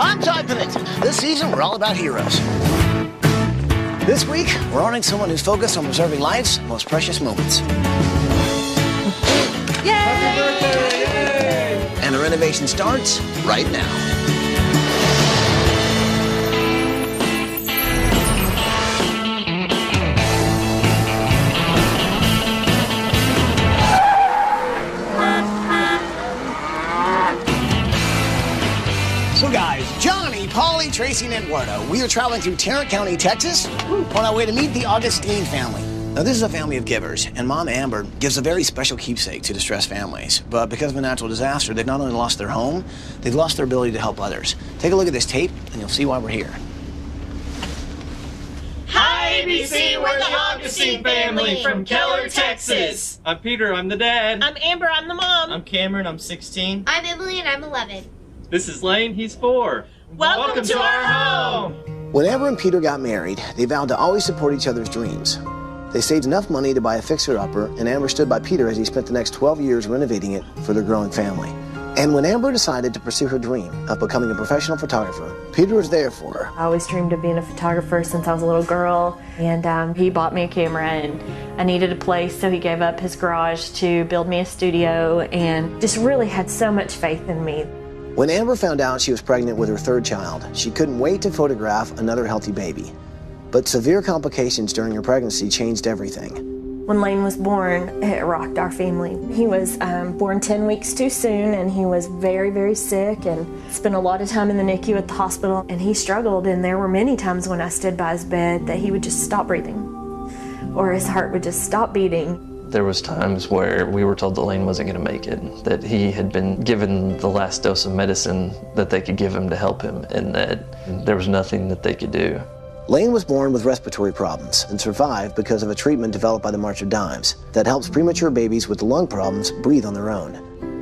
I'm Todd Pennington. This season, we're all about heroes. This week, we're honoring someone who's focused on preserving life's most precious moments. Yay! Happy birthday! Yay! And the renovation starts right now. So guys, Johnny, Polly, Tracy, and Eduardo, we are traveling through Tarrant County, Texas, on our way to meet the Augustin family. Now this is a family of givers, and Mom Amber gives a very special keepsake to distressed families. But because of a natural disaster, they've not only lost their home, they've lost their ability to help others. Take a look at this tape, and you'll see why we're here. Hi, ABC, we're the Augustin family from Keller, Texas. I'm Peter, I'm the dad. I'm Amber, I'm the mom. I'm Cameron, I'm 16. I'm Emily, and I'm 11. This is Lane, he's 4. Welcome to our home. When Amber and Peter got married, they vowed to always support each other's dreams. They saved enough money to buy a fixer-upper, and Amber stood by Peter as he spent the next 12 years renovating it for their growing family. And when Amber decided to pursue her dream of becoming a professional photographer, Peter was there for her. I always dreamed of being a photographer since I was a little girl, and he bought me a camera, and I needed a place, so he gave up his garage to build me a studio, and just really had so much faith in me. When Amber found out she was pregnant with her 3rd child, she couldn't wait to photograph another healthy baby. But severe complications during her pregnancy changed everything. When Lane was born, it rocked our family. He was born 10 weeks too soon, and he was very, very sick and spent a lot of time in the NICU at the hospital, and he struggled, and there were many times when I stood by his bed that he would just stop breathing, or his heart would just stop beating. There was times where we were told that Lane wasn't going to make it, that he had been given the last dose of medicine that they could give him to help him, and that there was nothing that they could do. Lane was born with respiratory problems and survived because of a treatment developed by the March of Dimes that helps premature babies with lung problems breathe on their own.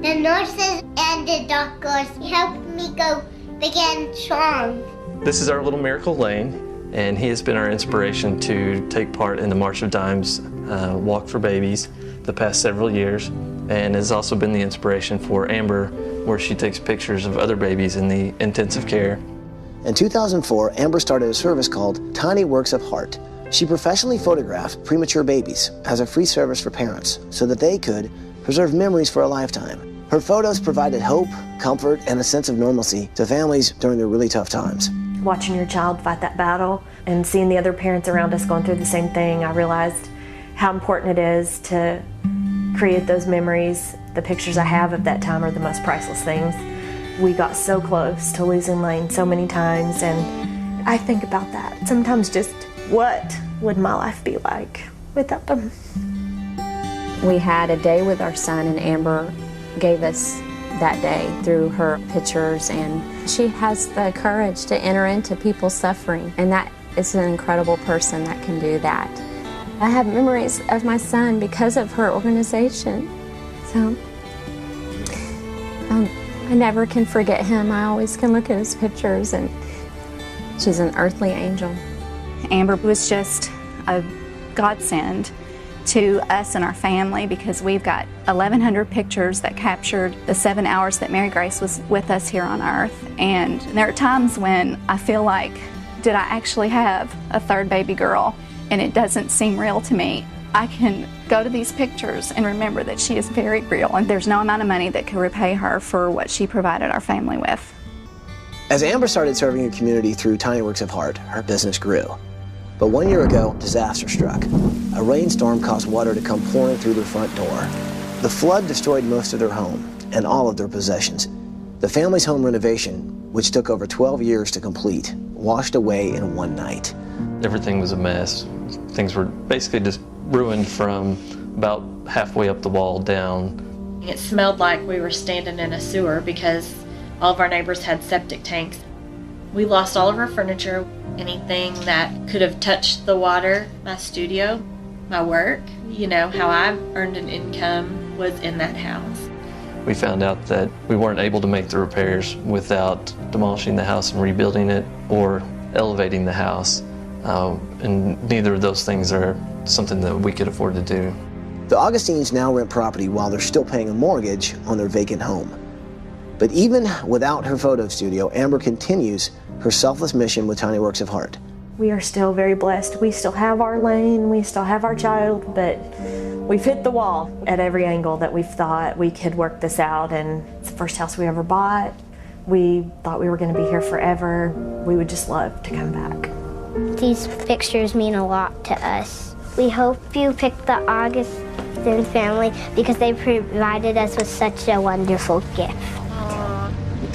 The nurses and the doctors helped me go big and strong. This is our little miracle Lane, and he has been our inspiration to take part in the March of Dimes Walk for Babies the past several years, and has also been the inspiration for Amber, where she takes pictures of other babies in the intensive care. In 2004, Amber started a service called Tiny Works of Heart. She professionally photographed premature babies as a free service for parents so that they could preserve memories for a lifetime. Her photos provided hope, comfort, and a sense of normalcy to families during their really tough times. Watching your child fight that battle and seeing the other parents around us going through the same thing, I realized how important it is to create those memories. The pictures I have of that time are the most priceless things. We got so close to losing Lane so many times, and I think about that. Sometimes just what would my life be like without them? We had a day with our son, and Amber gave us that day through her pictures, and she has the courage to enter into people's suffering, and that is an incredible person that can do that. I have memories of my son because of her organization, so I never can forget him. I always can look at his pictures, and she's an earthly angel. Amber was just a godsend to us and our family, because we've got 1,100 pictures that captured the 7 hours that Mary Grace was with us here on earth. And there are times when I feel like, did I actually have a 3rd baby girl? And it doesn't seem real to me. I can go to these pictures and remember that she is very real, and there's no amount of money that can repay her for what she provided our family with. As Amber started serving her community through Tiny Works of Heart, her business grew. But 1 year ago, disaster struck. A rainstorm caused water to come pouring through their front door. The flood destroyed most of their home and all of their possessions. The family's home renovation, which took over 12 years to complete, washed away in one night. Everything was a mess. Things were basically just ruined from about halfway up the wall down. It smelled like we were standing in a sewer because all of our neighbors had septic tanks. We lost all of our furniture, anything that could have touched the water, my studio, my work, you know, how I earned an income was in that house. We found out that we weren't able to make the repairs without demolishing the house and rebuilding it or elevating the house. And neither of those things are something that we could afford to do. The Augustins now rent property while they're still paying a mortgage on their vacant home. But even without her photo studio, Amber continues her selfless mission with Tiny Works of Heart. We are still very blessed. We still have our lane, we still have our child, but we've hit the wall at every angle that we've thought we could work this out, and it's the first house we ever bought. We thought we were going to be here forever. We would just love to come back. These pictures mean a lot to us. We hope you pick the Augustin family because they provided us with such a wonderful gift.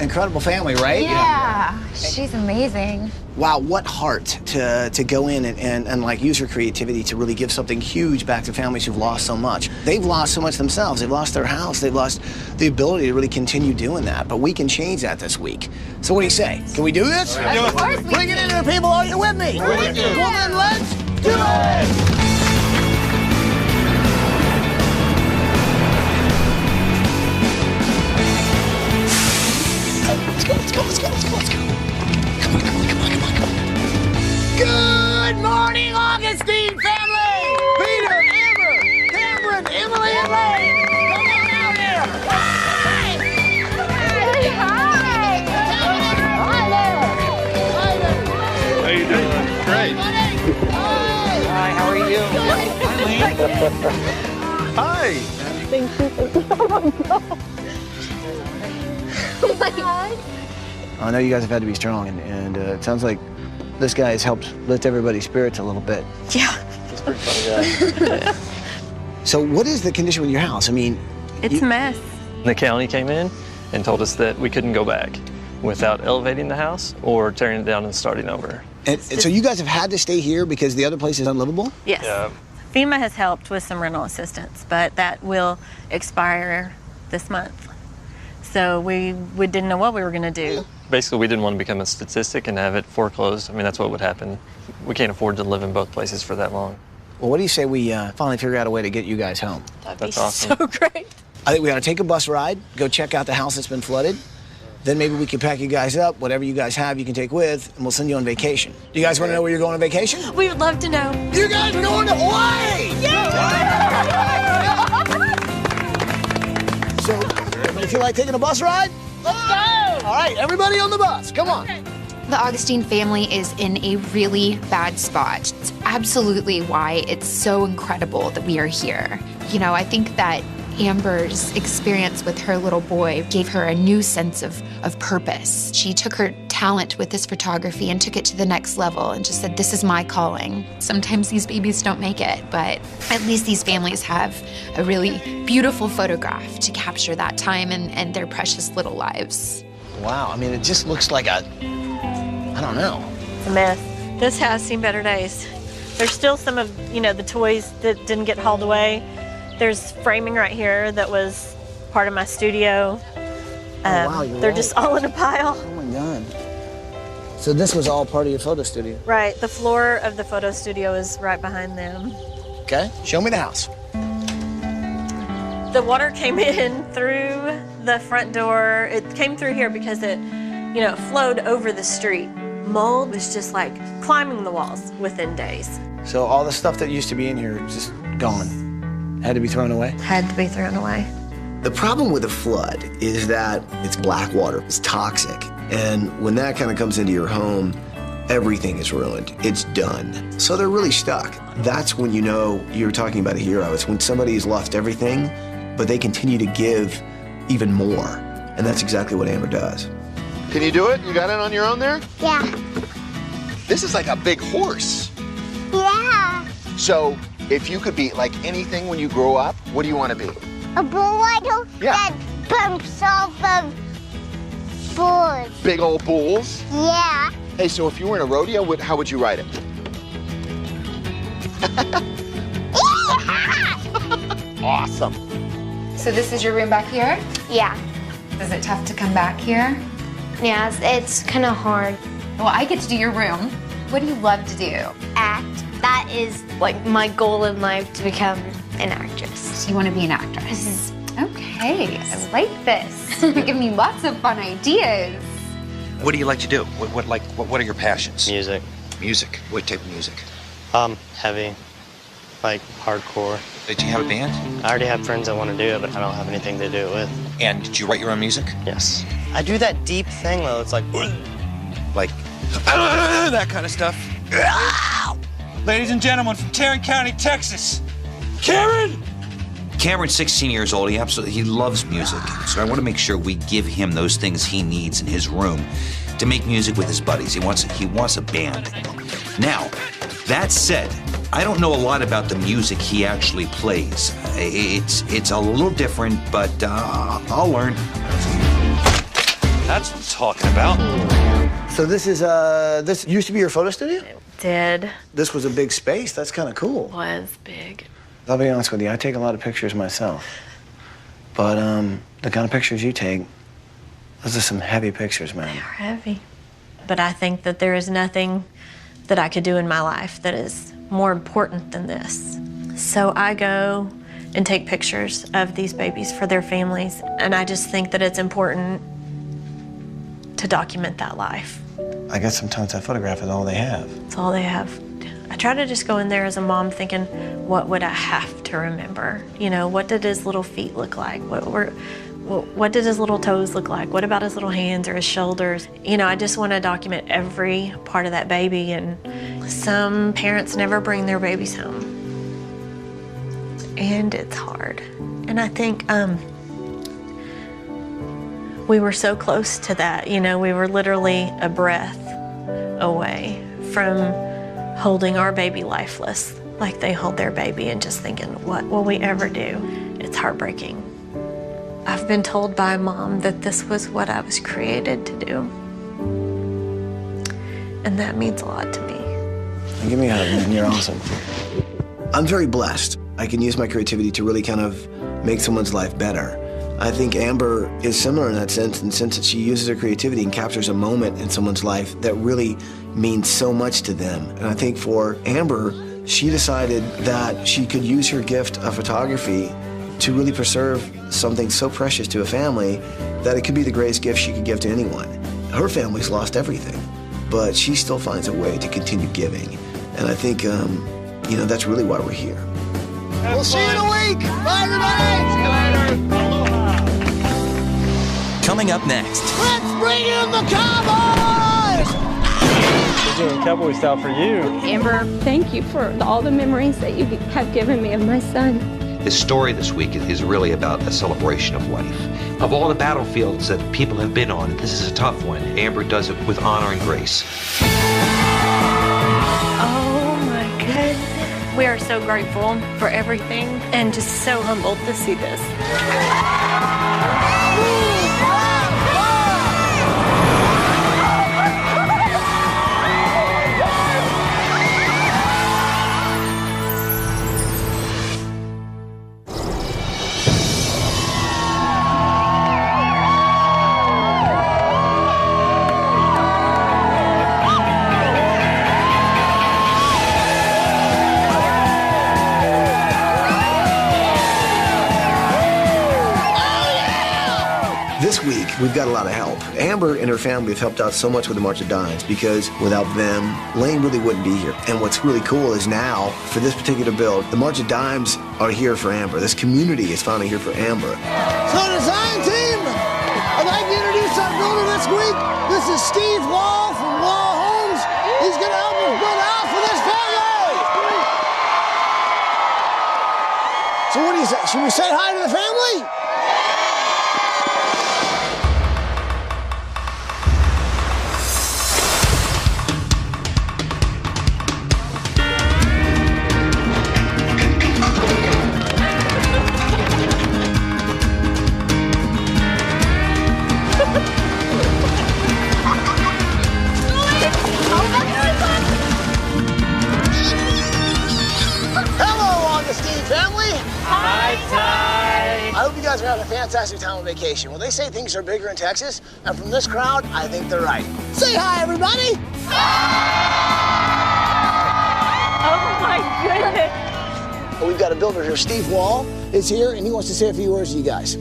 Incredible family, right? Yeah, she's amazing. Wow, what heart to go in and like use her creativity to really give something huge back to families who've lost so much. They've lost so much themselves. They've lost their house. They've lost the ability to really continue doing that. But we can change that this week. So what do you say? Can we do this? Of course we Bring it in here, people. Are you with me? We're with you. Well, then let's do it! Let's go. Come on. Good morning, Augustine family! Peter, Amber, Cameron, Emily, and Lane! Come on out here! Hi! How you doing? Great. Hi, how are you? Hi. Thank you. Oh my God. Oh my God. I know you guys have had to be strong, and it sounds like this guy has helped lift everybody's spirits a little bit. Yeah. He's a pretty funny guy. So what is the condition with your house? I mean... It's a mess. The county came in and told us that we couldn't go back without elevating the house or tearing it down and starting over. And so you guys have had to stay here because the other place is unlivable? Yes. Yeah. FEMA has helped with some rental assistance, but that will expire this month. So we didn't know what we were going to do. Basically, we didn't want to become a statistic and have it foreclosed. I mean, that's what would happen. We can't afford to live in both places for that long. Well, what do you say we finally figure out a way to get you guys home? That's awesome. So great. I think we ought to take a bus ride, go check out the house that's been flooded. Then maybe we can pack you guys up. Whatever you guys have, you can take with, and we'll send you on vacation. Do you guys want to know where you're going on vacation? We would love to know. You guys are going to Hawaii! So, everybody feel like taking a bus ride? Let's go! All right, everybody on the bus, come on. The Augustine family is in a really bad spot. It's absolutely why it's so incredible that we are here. You know, I think that Amber's experience with her little boy gave her a new sense of purpose. She took her talent with this photography and took it to the next level and just said, this is my calling. Sometimes these babies don't make it, but at least these families have a really beautiful photograph to capture that time and their precious little lives. Wow, I mean, it just looks like a, I don't know. It's a mess. This has seen better days. There's still some of, the toys that didn't get hauled away. There's framing right here that was part of my studio. Wow, you're they're right. just all in a pile. Oh my God. So this was all part of your photo studio? Right, the floor of the photo studio is right behind them. Okay, show me the house. The water came in through the front door. It came through here because it flowed over the street. Mold was just like climbing the walls within days. So all the stuff that used to be in here is just gone. Had to be thrown away? Had to be thrown away. The problem with a flood is that it's black water, it's toxic. And when that kind of comes into your home, everything is ruined. It's done. So they're really stuck. That's when you know you're talking about a hero. It's when somebody's lost everything, but they continue to give even more. And that's exactly what Amber does. Can you do it? You got it on your own there? Yeah. This is like a big horse. Yeah. So if you could be like anything when you grow up, what do you want to be? A bull rider that pumps off of bulls. Big old bulls? Yeah. Hey, so if you were in a rodeo, how would you ride it? Awesome. So this is your room back here? Yeah. Is it tough to come back here? Yeah, it's kind of hard. Well, I get to do your room. What do you love to do? Act. That is like my goal in life, to become an actress. So you want to be an actress? Okay, I like this. You're giving me lots of fun ideas. What do you like to do? What are your passions? Music. Music. What type of music? Heavy. like hardcore. Did you have a band? I already have friends that want to do it, but I don't have anything to do it with. And did you write your own music? Yes. I do that deep thing though. It's like that kind of stuff. Ladies and gentlemen from Tarrant County, Texas, Cameron! Cameron's 16 years old. He loves music. So I want to make sure we give him those things he needs in his room to make music with his buddies. He wants a band. Now, that said, I don't know a lot about the music he actually plays. It's a little different, but I'll learn. That's what I'm talking about. So this used to be your photo studio? It did. This was a big space. That's kind of cool. It was big. I'll be honest with you, I take a lot of pictures myself. But the kind of pictures you take, those are some heavy pictures, man. They're heavy. But I think that there is nothing that I could do in my life that is more important than this. So I go and take pictures of these babies for their families, and I just think that it's important to document that life. I guess sometimes that photograph is all they have. It's all they have. I try to just go in there as a mom thinking, what would I have to remember? You know, what did his little feet look like? What did his little toes look like? What about his little hands or his shoulders? You know, I just want to document every part of that baby, and some parents never bring their babies home. And it's hard. And I think we were so close to that. You know, we were literally a breath away from holding our baby lifeless like they hold their baby, and just thinking, what will we ever do? It's heartbreaking. I've been told by Mom that this was what I was created to do. And that means a lot to me. Give me a hug, man. You're awesome. I'm very blessed. I can use my creativity to really kind of make someone's life better. I think Amber is similar in that sense, in the sense that she uses her creativity and captures a moment in someone's life that really means so much to them. And I think for Amber, she decided that she could use her gift of photography to really preserve something so precious to a family that it could be the greatest gift she could give to anyone. Her family's lost everything, but she still finds a way to continue giving. And I think, you know, that's really why we're here. We'll see you in a week. Bye, everybody. See you later. Coming up next. Let's bring in the Cowboys! We're doing cowboy style for you. Amber, thank you for all the memories that you have given me of my son. This story this week is really about a celebration of life. Of all the battlefields that people have been on, this is a tough one. Amber does it with honor and grace. Oh my goodness. We are so grateful for everything and just so humbled to see this. This week, we've got a lot of help. Amber and her family have helped out so much with the March of Dimes because without them, Lane really wouldn't be here. And what's really cool is now, for this particular build, the March of Dimes are here for Amber. This community is finally here for Amber. So design team, I'd like to introduce our builder this week. This is Steve Wall from Wall Homes. He's going to help us build a house for this family. So what do you say? Should we say hi to the family? I hope you guys are having a fantastic time on vacation. Well, they say things are bigger in Texas, and from this crowd, I think they're right. Say hi, everybody! Oh my goodness! Well, we've got a builder here. Steve Wall is here, and he wants to say a few words to you guys.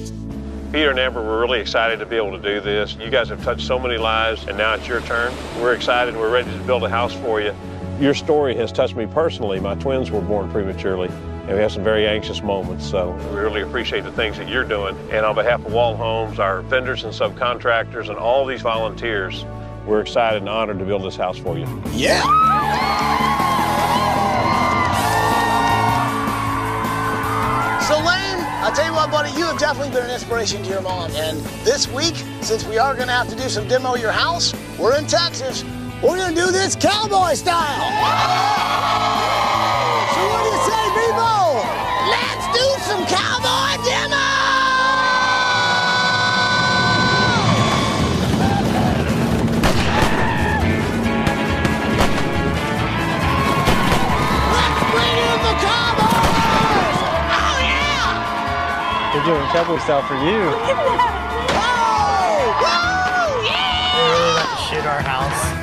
Peter and Amber, we're really excited to be able to do this. You guys have touched so many lives, and now it's your turn. We're excited. We're ready to build a house for you. Your story has touched me personally. My twins were born prematurely, and we have some very anxious moments, so we really appreciate the things that you're doing. And on behalf of Wall Homes, our vendors and subcontractors, and all these volunteers, we're excited and honored to build this house for you. Yeah! So Lane, I'll tell you what, buddy, you have definitely been an inspiration to your mom. And this week, since we are gonna have to do some demo of your house, we're in Texas. We're gonna do this cowboy style. So what do you say, people? Let's do some cowboy demo! Let's bring in the cowboys! Oh yeah! They're doing cowboy style for you. Oh! Woo! Yeah! We're really about to shoot our house.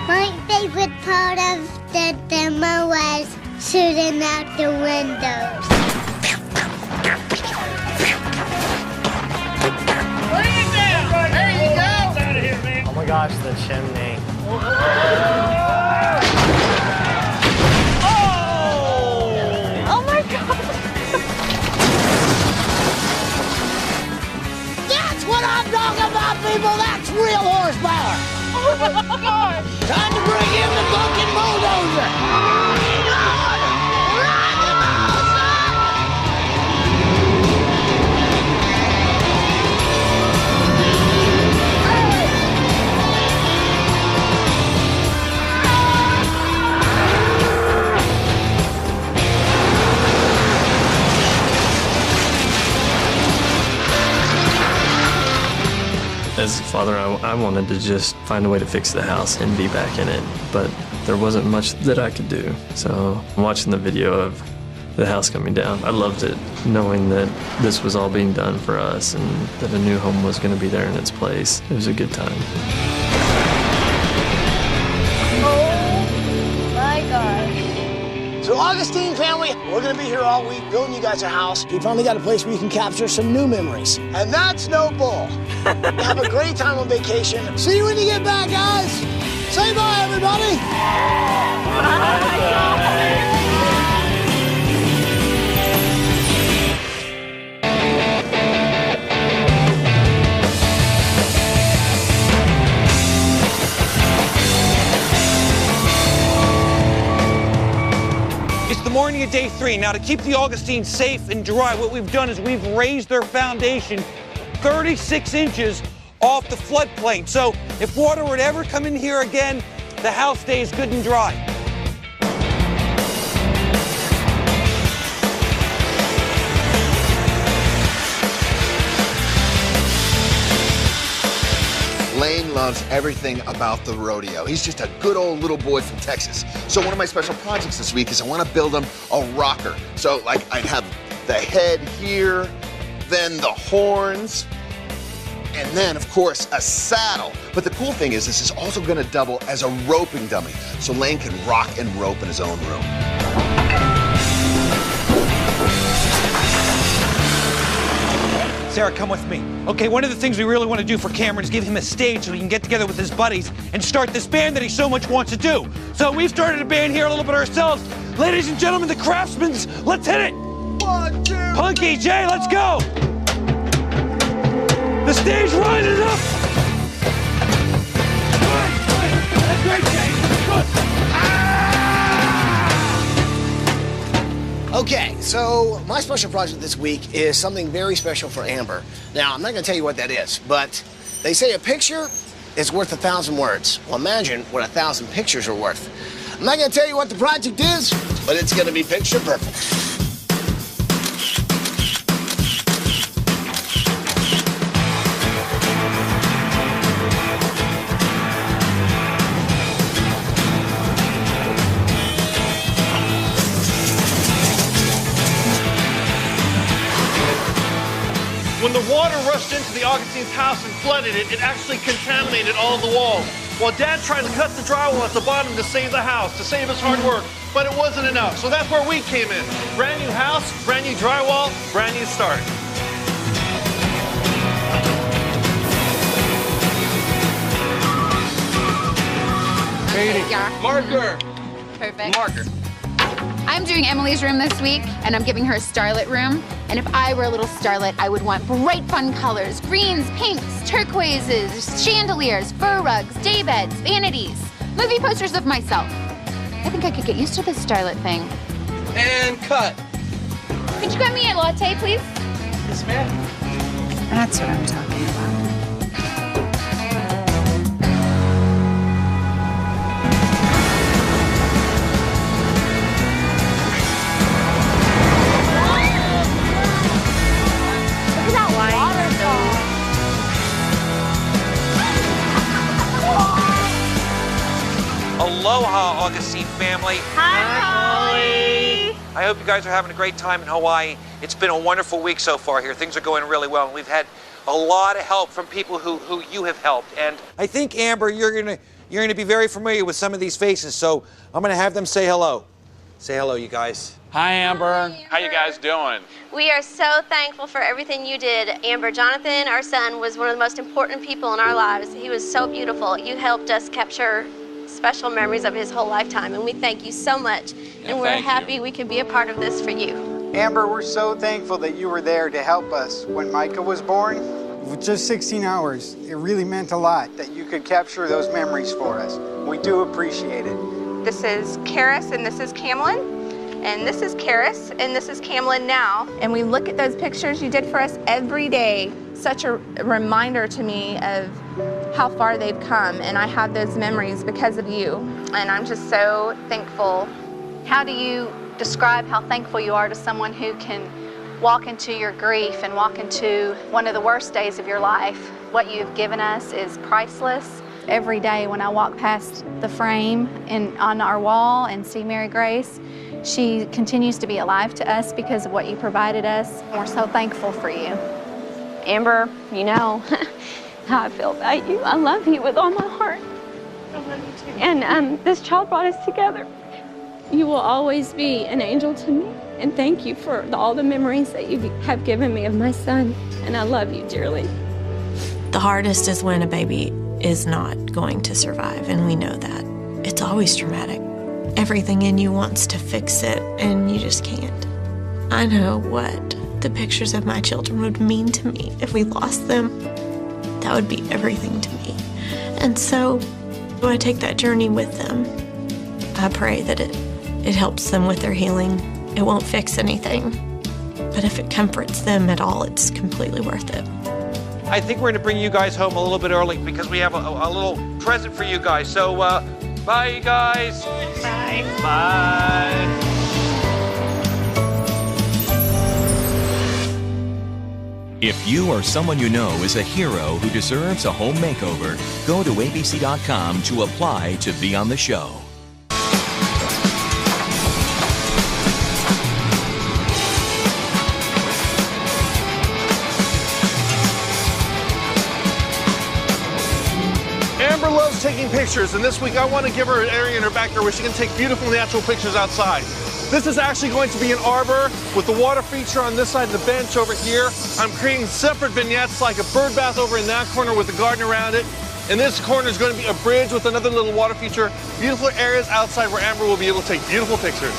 My favorite part of the demo was shooting out the windows. Bring it down! There you go! Out of here, man. Oh my gosh, the chimney. Oh! Oh my God! That's what I'm talking about, people! That's real horsepower! Oh my God! Time to bring in the fucking bulldozer! As a father, I wanted to just find a way to fix the house and be back in it, but there wasn't much that I could do. So watching the video of the house coming down, I loved it, knowing that this was all being done for us and that a new home was going to be there in its place. It was a good time. Oh my gosh. So Augustin family, we're gonna be here all week building you guys a house. You finally got a place where you can capture some new memories. And that's no bull. Have a great time on vacation. See you when you get back, guys. Say bye, everybody. Bye. It's the morning of day 3. Now, to keep the Augustins safe and dry, what we've done is we've raised their foundation 36 inches off the floodplain. So if water were to ever come in here again, the house stays good and dry. Lane loves everything about the rodeo. He's just a good old little boy from Texas. So one of my special projects this week is I want to build him a rocker. So like I'd have the head here, then the horns, and then of course a saddle. But the cool thing is this is also going to double as a roping dummy. So Lane can rock and rope in his own room. Sarah, come with me. Okay, one of the things we really want to do for Cameron is give him a stage so he can get together with his buddies and start this band that he so much wants to do. So we've started a band here a little bit ourselves. Ladies and gentlemen, the Craftsmans, let's hit it. 1, 2, Punky Jay, let's go. The stage rises up. That's great, Jay. Good. Okay, so my special project this week is something very special for Amber. Now, I'm not going to tell you what that is, but they say a picture is worth 1,000 words. Well, imagine what 1,000 pictures are worth. I'm not going to tell you what the project is, but it's going to be picture perfect. When the water rushed into the Augustin's house and flooded it, it actually contaminated all the walls. While Dad tried to cut the drywall at the bottom to save the house, to save his hard work, but it wasn't enough. So that's where we came in. Brand new house, brand new drywall, brand new start. Katie. Yeah. Marker. Perfect. Marker. I'm doing Emily's room this week, and I'm giving her a starlet room. And if I were a little starlet, I would want bright, fun colors. Greens, pinks, turquoises, chandeliers, fur rugs, daybeds, vanities, movie posters of myself. I think I could get used to this starlet thing. And cut. Could you get me a latte, please? Yes, ma'am. That's what I'm talking about. Look at that waterfall. Aloha, Augustin family. Hi, I hope you guys are having a great time in Hawaii. It's been a wonderful week so far here. Things are going really well. We've had a lot of help from people who you have helped. And I think, Amber, you're gonna be very familiar with some of these faces, so I'm gonna have them say hello. Say hello, you guys. Hi, Amber. How you guys doing? We are so thankful for everything you did, Amber. Jonathan, our son, was one of the most important people in our lives. He was so beautiful. You helped us capture special memories of his whole lifetime, and we thank you so much. And we're happy we can be a part of this for you. Amber, we're so thankful that you were there to help us when Micah was born. With just 16 hours, it really meant a lot that you could capture those memories for us. We do appreciate it. This is Karis and this is Camlin. And this is Karis and this is Camlin now. And we look at those pictures you did for us every day. Such a reminder to me of how far they've come. And I have those memories because of you. And I'm just so thankful. How do you describe how thankful you are to someone who can walk into your grief and walk into one of the worst days of your life? What you've given us is priceless. Every day when I walk past the frame on our wall and see Mary Grace, she continues to be alive to us because of what you provided us. We're so thankful for you. Amber, you know how I feel about you. I love you with all my heart. I love you too. And this child brought us together. You will always be an angel to me. And thank you for all the memories that you have given me of my son. And I love you dearly. The hardest is when a baby is not going to survive, and we know that. It's always traumatic. Everything in you wants to fix it, and you just can't. I know what the pictures of my children would mean to me if we lost them. That would be everything to me. And so I take that journey with them. I pray that it helps them with their healing. It won't fix anything, but if it comforts them at all, it's completely worth it. I think we're gonna bring you guys home a little bit early because we have a little present for you guys. So, bye, you guys. Bye. Bye. If you or someone you know is a hero who deserves a home makeover, go to abc.com to apply to be on the show. Amber loves taking pictures, and this week I want to give her an area in her backyard where she can take beautiful natural pictures outside. This is actually going to be an arbor with the water feature on this side and the bench over here. I'm creating separate vignettes like a bird bath over in that corner with a garden around it. And this corner is going to be a bridge with another little water feature. Beautiful areas outside where Amber will be able to take beautiful pictures.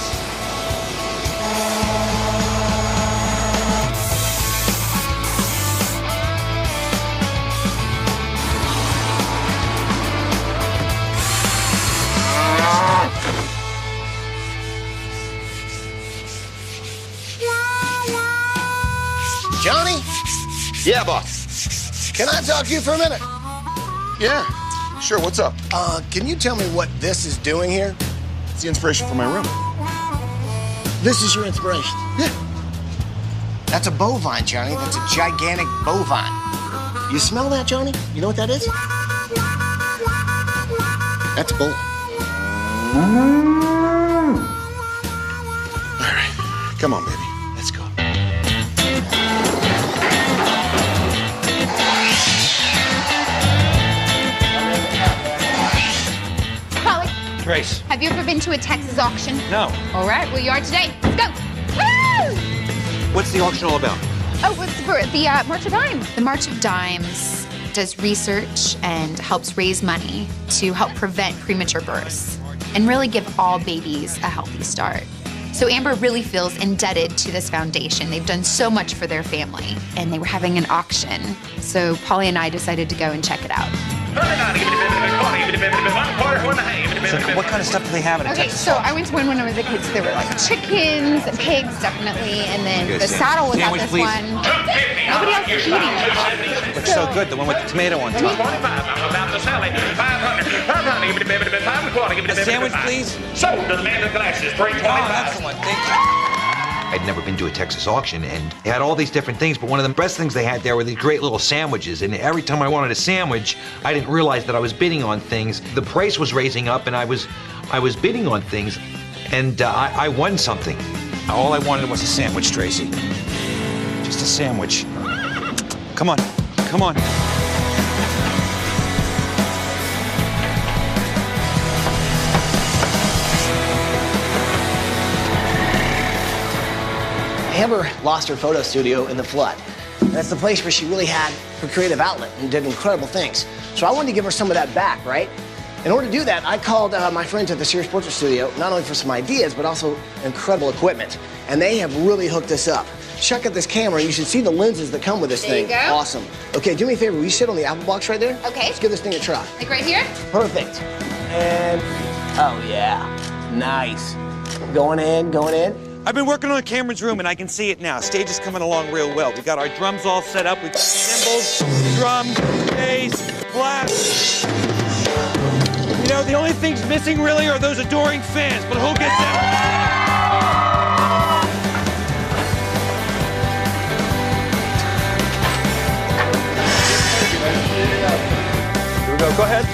Johnny? Yeah, boss. Can I talk to you for a minute? Yeah, sure. What's up? Can you tell me what this is doing here? It's the inspiration for my room. This is your inspiration? Yeah. That's a bovine, Johnny. That's a gigantic bovine. You smell that, Johnny? You know what that is? That's bull. All right. Come on, baby. Let's go. Grace. Have you ever been to a Texas auction? No. All right, well, you are today. Let's go. Woo! What's the auction all about? Oh, it's for the March of Dimes. The March of Dimes does research and helps raise money to help prevent premature births and really give all babies a healthy start. So Amber really feels indebted to this foundation. They've done so much for their family, and they were having an auction. So Polly and I decided to go and check it out. So what kind of stuff do they have in a Okay, Texas so I went to one when I was a kid, so there were like chickens and pigs, definitely, and then the saddle was at Sandwich, this please. one. Nobody else is eating it. Looks so good, the one with the tomato on top. A sandwich, please. So, to the man with glasses, bring 25. Oh, that's the one, thank you. I'd never been to a Texas auction, and they had all these different things, but one of the best things they had there were these great little sandwiches, and every time I wanted a sandwich, I didn't realize that I was bidding on things. The price was raising up, and I was bidding on things, and I won something. All I wanted was a sandwich, Tracy. Just a sandwich. Come on, come on. Amber lost her photo studio in the flood. That's the place where she really had her creative outlet and did incredible things. So I wanted to give her some of that back, right? In order to do that, I called my friends at the Sears Portrait Studio, not only for some ideas, but also incredible equipment. And they have really hooked us up. Check out this camera. You should see the lenses that come with this thing. There you go. Awesome. Okay, do me a favor. Will you sit on the apple box right there? Okay. Let's give this thing a try. Like right here? Perfect. And, oh yeah, nice. Going in, going in. I've been working on Cameron's room, and I can see it now. Stage is coming along real well. We got our drums all set up. We've got cymbals, drums, bass, blast. You know, the only things missing really are those adoring fans, but who'll get them? Here we go, go ahead.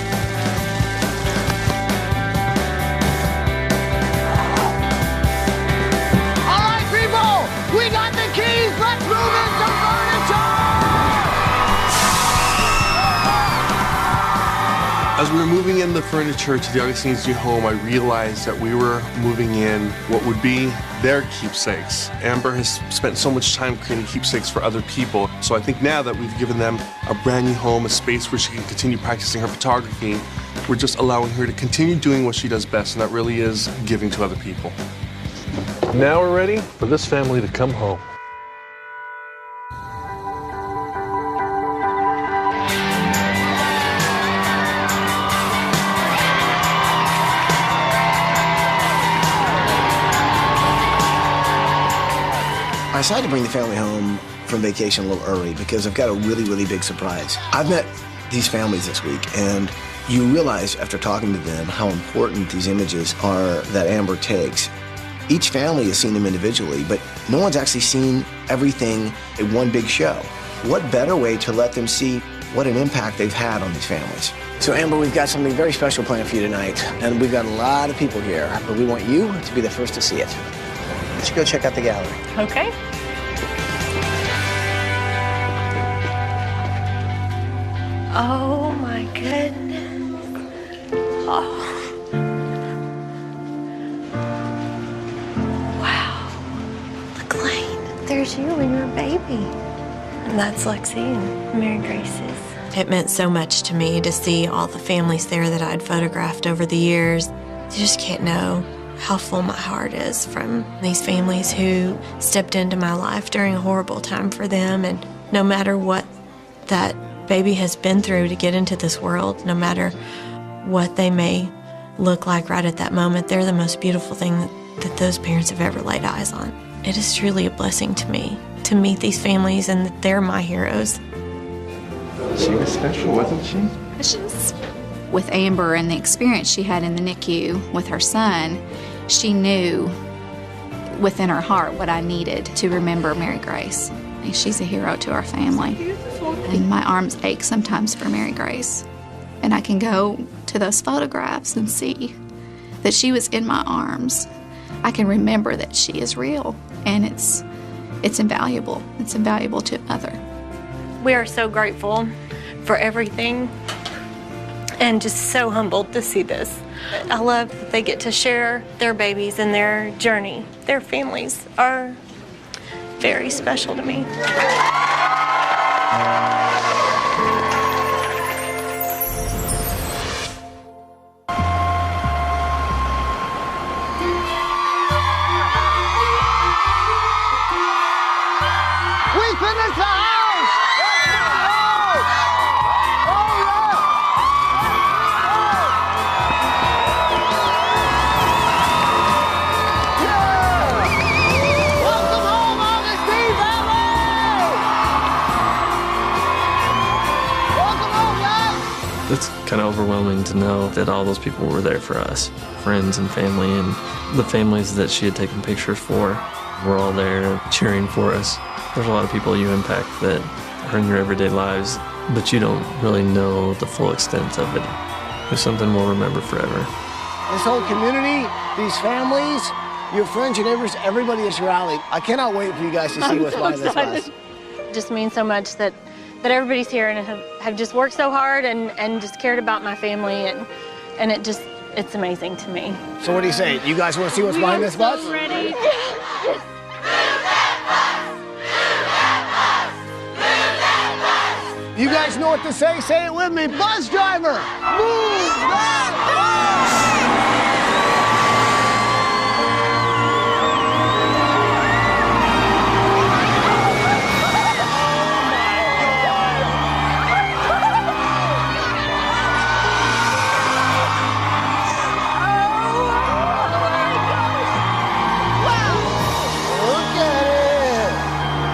We got the keys, let's move in some furniture! As we were moving in the furniture to the Augustine's new home, I realized that we were moving in what would be their keepsakes. Amber has spent so much time creating keepsakes for other people, so I think now that we've given them a brand new home, a space where she can continue practicing her photography, we're just allowing her to continue doing what she does best, and that really is giving to other people. Now we're ready for this family to come home. I decided to bring the family home from vacation a little early because I've got a really, really big surprise. I've met these families this week, and you realize after talking to them how important these images are that Amber takes. Each family has seen them individually, but no one's actually seen everything in one big show. What better way to let them see what an impact they've had on these families? So Amber, we've got something very special planned for you tonight, and we've got a lot of people here, but we want you to be the first to see it. Let's go check out the gallery. Okay. Oh my goodness. Oh. There's you and your baby. And that's Lexi and Mary Grace's. It meant so much to me to see all the families there that I'd photographed over the years. You just can't know how full my heart is from these families who stepped into my life during a horrible time for them. And no matter what that baby has been through to get into this world, no matter what they may look like right at that moment, they're the most beautiful thing that those parents have ever laid eyes on. It is truly a blessing to me to meet these families and that they're my heroes. She was special, wasn't she? Precious. With Amber and the experience she had in the NICU with her son, she knew within her heart what I needed to remember Mary Grace. And she's a hero to our family. Beautiful. And my arms ache sometimes for Mary Grace. And I can go to those photographs and see that she was in my arms. I can remember that she is real, and it's invaluable. It's invaluable to other. We are so grateful for everything and just so humbled to see this. I love that they get to share their babies and their journey. Their families are very special to me. It's kind of overwhelming to know that all those people were there for us, friends and family, and the families that she had taken pictures for were all there cheering for us. There's a lot of people you impact that are in your everyday lives, but you don't really know the full extent of it. It's something we'll remember forever. This whole community, these families, your friends, your neighbors, everybody is rallied. I cannot wait for you guys to see what's behind this glass. It just means so much that everybody's here and have just worked so hard and just cared about my family, and it's amazing to me. So what do you say? You guys want to see what's behind this bus? So ready. You guys know what to say? Say it with me. Bus driver, move that bus!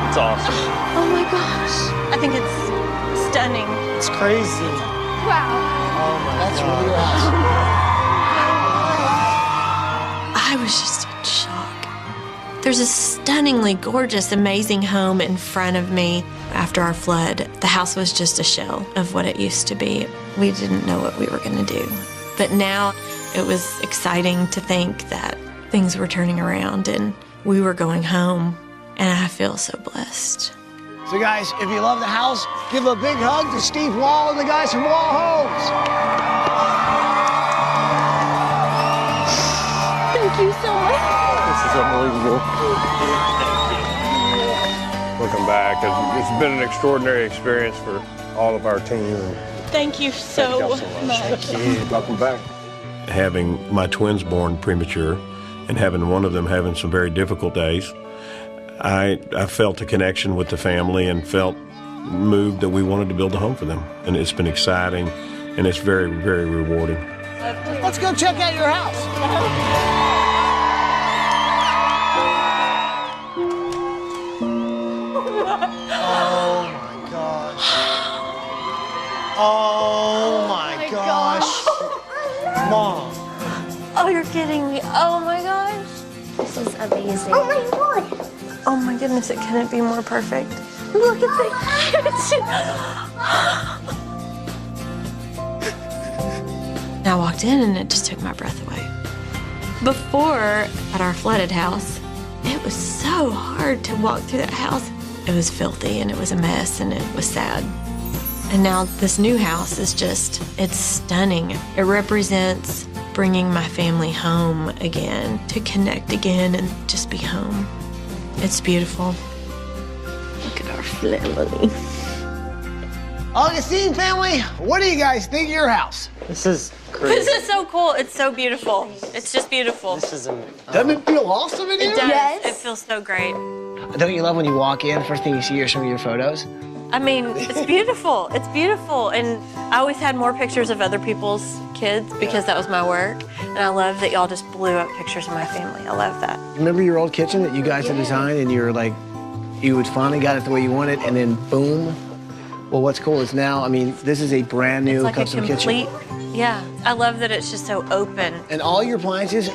It's awesome. Oh my gosh. I think it's stunning. It's crazy. Wow. Oh my That's God. really awesome. I was just in shock. There's a stunningly gorgeous, amazing home in front of me. After our flood, the house was just a shell of what it used to be. We didn't know what we were going to do. But now it was exciting to think that things were turning around and we were going home. And I feel so blessed. So guys, if you love the house, give a big hug to Steve Wall and the guys from Wall Homes. Thank you so much. This is unbelievable. Looking back, it's been an extraordinary experience for all of our team. Thank you so much. Thank you. Welcome back. Having my twins born premature and having one of them having some very difficult days, I felt a connection with the family and felt moved that we wanted to build a home for them. And it's been exciting and it's very, very rewarding. Let's go check out your house. Oh my gosh. Oh my gosh. Mom. Oh, you're kidding me. Oh my gosh. This is amazing. Oh my God. Oh my goodness, it couldn't be more perfect. Look at the kitchen. I walked in and it just took my breath away. Before, at our flooded house, it was so hard to walk through that house. It was filthy and it was a mess and it was sad. And now this new house is just, it's stunning. It represents bringing my family home again, to connect again and just be home. It's beautiful. Look at our family. Augustin family, what do you guys think of your house? This is crazy. This is so cool. It's so beautiful. It's just beautiful. This is Doesn't it feel awesome in here? It does. Yes. It feels so great. Don't you love when you walk in, first thing you see are some of your photos? I mean, it's beautiful. It's beautiful. And I always had more pictures of other people's kids because that was my work. And I love that y'all just blew up pictures of my family. I love that. Remember your old kitchen that you guys had designed and you were like, you would finally got it the way you wanted and then boom? Well, what's cool is now, I mean, this is a brand new It's like custom a complete, kitchen. yeah. I love that it's just so open. And all your appliances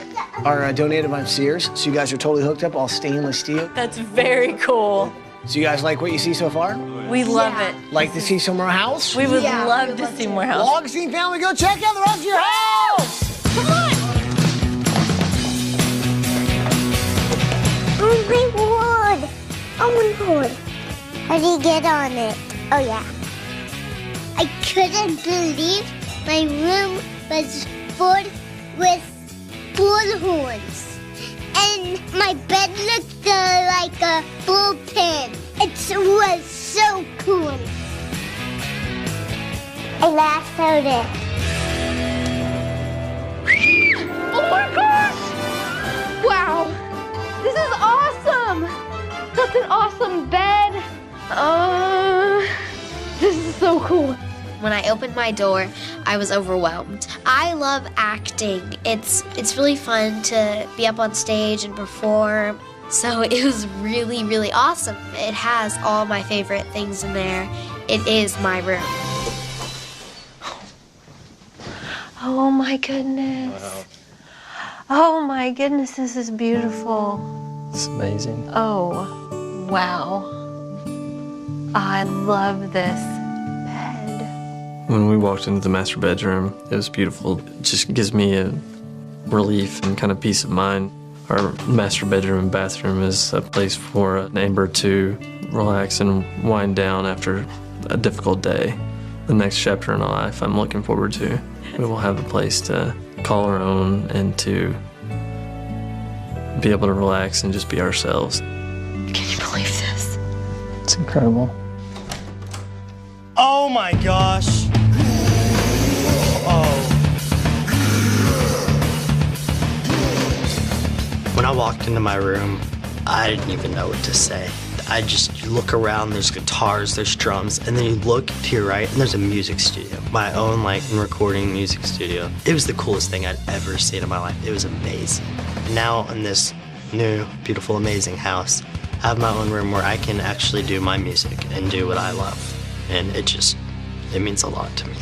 are donated by Sears, so you guys are totally hooked up, all stainless steel. That's very cool. So you guys like what you see so far? We love it. Like to see some more house? We would love to see more house. Well, Augustine family, go check out the rest of your house! Come on! Oh my God. Oh my God. How do you get on it? Oh yeah. I couldn't believe my room was full with bullhorns. And my bed looked like a bullpen. It was so cool. I lassoed it. Oh my gosh! Wow, this is awesome! That's an awesome bed. This is so cool. When I opened my door, I was overwhelmed. I love acting. It's really fun to be up on stage and perform. So it was really, really awesome. It has all my favorite things in there. It is my room. Oh my goodness. Wow. Oh my goodness, this is beautiful. It's amazing. Oh, wow. I love this bed. When we walked into the master bedroom, it was beautiful. It just gives me a relief and kind of peace of mind. Our master bedroom and bathroom is a place for Amber to relax and wind down after a difficult day. The next chapter in our life I'm looking forward to. We will have a place to call our own and to be able to relax and just be ourselves. Can you believe this? It's incredible. Oh my gosh. Oh. When I walked into my room, I didn't even know what to say. You look around, there's guitars, there's drums, and then you look to your right, and there's a music studio. My own, recording music studio. It was the coolest thing I'd ever seen in my life. It was amazing. Now in this new, beautiful, amazing house, I have my own room where I can actually do my music and do what I love. And it means a lot to me.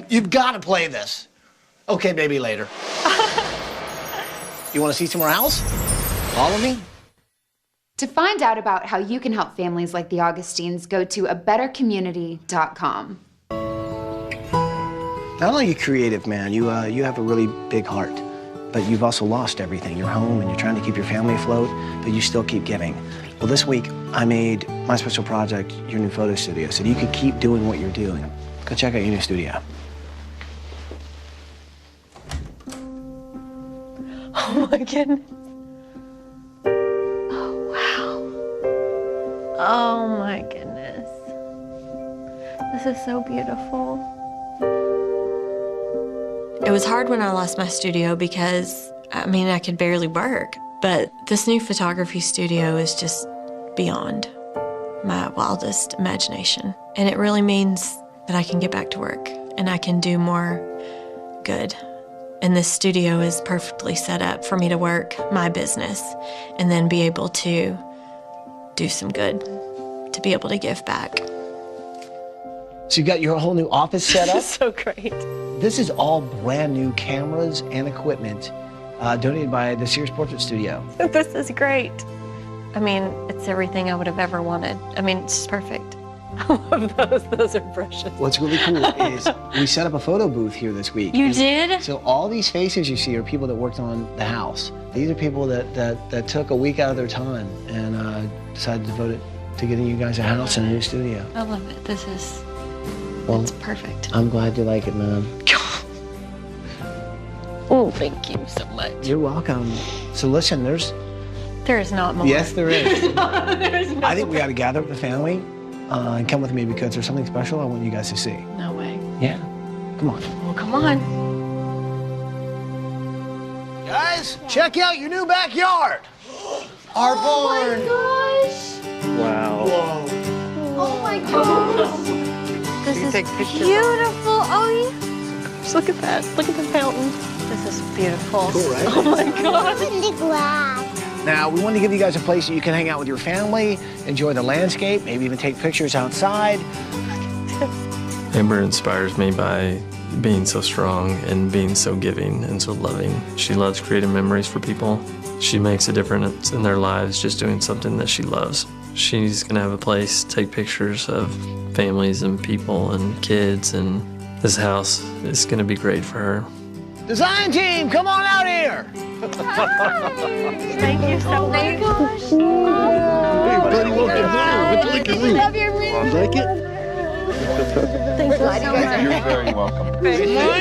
You've got to play this. Okay, maybe later. You want to see some more house? Follow me. To find out about how you can help families like the Augustins, go to abettercommunity.com. Not only are you creative, man, you have a really big heart, but you've also lost everything. Your home, and you're trying to keep your family afloat, but you still keep giving. Well, this week, I made my special project your new photo studio so that you could keep doing what you're doing. Go check out your new studio. Oh my goodness. Oh, wow. Oh my goodness. This is so beautiful. It was hard when I lost my studio because, I could barely work. But this new photography studio is just beyond my wildest imagination. And it really means that I can get back to work and I can do more good. And this studio is perfectly set up for me to work my business and then be able to do some good, to be able to give back. So you've got your whole new office set up? So great. This is all brand new cameras and equipment donated by the Sears Portrait Studio. This is great. It's everything I would have ever wanted. It's just perfect. I love those. Those are precious. What's really cool is we set up a photo booth here this week. You did? So all these faces you see are people that worked on the house. These are people that took a week out of their time and decided to devote it to getting you guys a house and a new studio. I love it. This is, it's perfect. I'm glad you like it, man. Oh, thank you so much. You're welcome. So listen, There is not more. Yes, there is. There's no I think we got to gather up the family and come with me because there's something special I want you guys to see. No way. Yeah? Come on. Well, come on. Guys, check out your new backyard. Our barn. Oh my gosh. Wow. Whoa. Oh my gosh. This is beautiful. Oh, yeah. Just look at that. Look at the fountain. This is beautiful. Cool, right? Oh my gosh. Now, we want to give you guys a place that you can hang out with your family, enjoy the landscape, maybe even take pictures outside. Amber inspires me by being so strong and being so giving and so loving. She loves creating memories for people. She makes a difference in their lives just doing something that she loves. She's gonna have a place to take pictures of families and people and kids, and this house is gonna be great for her. Design team, come on out here. Thank you so much. Hey, buddy, welcome home. What'd you like your room? Love your room. You like it? Thank you so much. You're very welcome.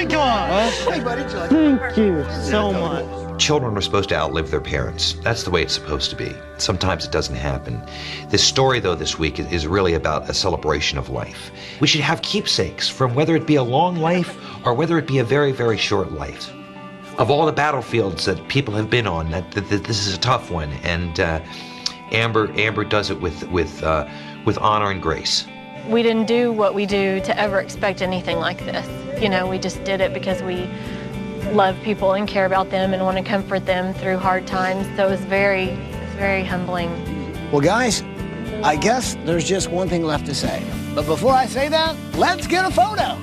Come on. Hey, buddy, Thank you so much. Children are supposed to outlive their parents. That's the way it's supposed to be. Sometimes it doesn't happen. This story, though, this week is really about a celebration of life. We should have keepsakes from whether it be a long life or whether it be a very, very short life. Of all the battlefields that people have been on, this is a tough one, and Amber does it with honor and grace. We didn't do what we do to ever expect anything like this. You know, we just did it because we love people and care about them and want to comfort them through hard times. So it was very humbling. Well, guys, I guess there's just one thing left to say. But before I say that, let's get a photo.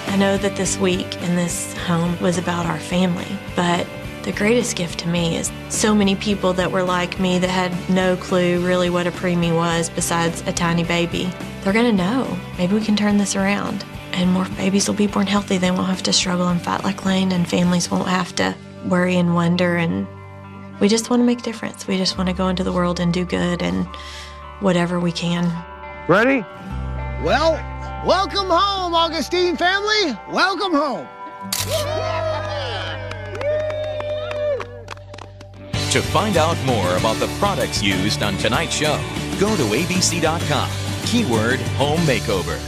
I know that this week in this home was about our family, but the greatest gift to me is so many people that were like me that had no clue really what a preemie was besides a tiny baby. They're gonna know. Maybe we can turn this around and more babies will be born healthy. They won't have to struggle and fight like Lane, and families won't have to worry and wonder, and we just want to make a difference. We just want to go into the world and do good and whatever we can. Ready? Well, welcome home, Augustin family. Welcome home. To find out more about the products used on tonight's show, go to abc.com, keyword home makeover.